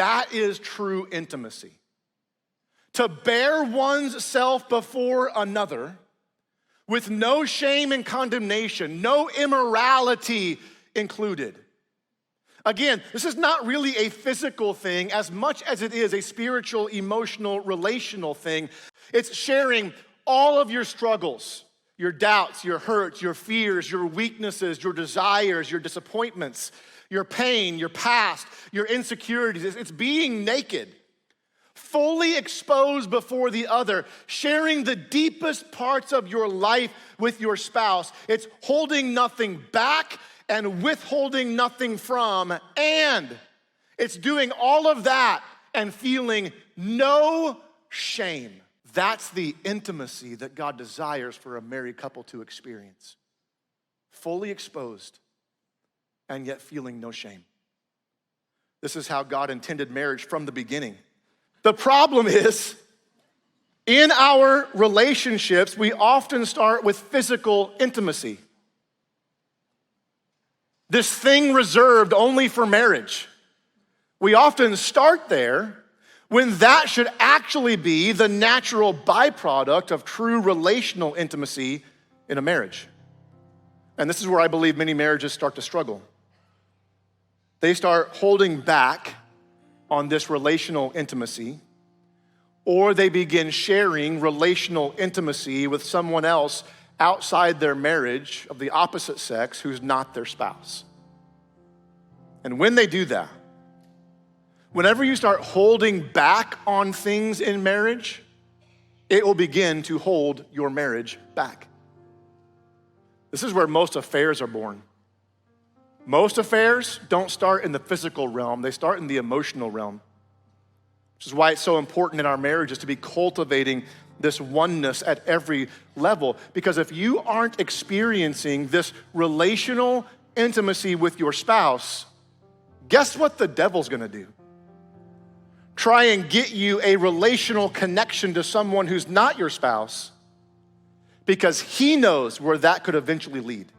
That is true intimacy. To bear one's self before another with no shame and condemnation, no immorality included. Again, this is not really a physical thing as much as it is a spiritual, emotional, relational thing. It's sharing all of your struggles, your doubts, your hurts, your fears, your weaknesses, your desires, your disappointments, your pain, your past, your insecurities. It's being naked, fully exposed before the other, sharing the deepest parts of your life with your spouse. It's holding nothing back and withholding nothing from, and it's doing all of that and feeling no shame. That's the intimacy that God desires for a married couple to experience. Fully exposed and yet feeling no shame. This is how God intended marriage from the beginning. The problem is, in our relationships, we often start with physical intimacy. This thing reserved only for marriage. We often start there when that should actually be the natural byproduct of true relational intimacy in a marriage. And this is where I believe many marriages start to struggle. They start holding back on this relational intimacy, or they begin sharing relational intimacy with someone else outside their marriage of the opposite sex who's not their spouse. And when they do that, whenever you start holding back on things in marriage, it will begin to hold your marriage back. This is where most affairs are born. Most affairs don't start in the physical realm, they start in the emotional realm. Which is why it's so important in our marriages to be cultivating this oneness at every level. Because if you aren't experiencing this relational intimacy with your spouse, guess what the devil's gonna do? Try and get you a relational connection to someone who's not your spouse, because he knows where that could eventually lead.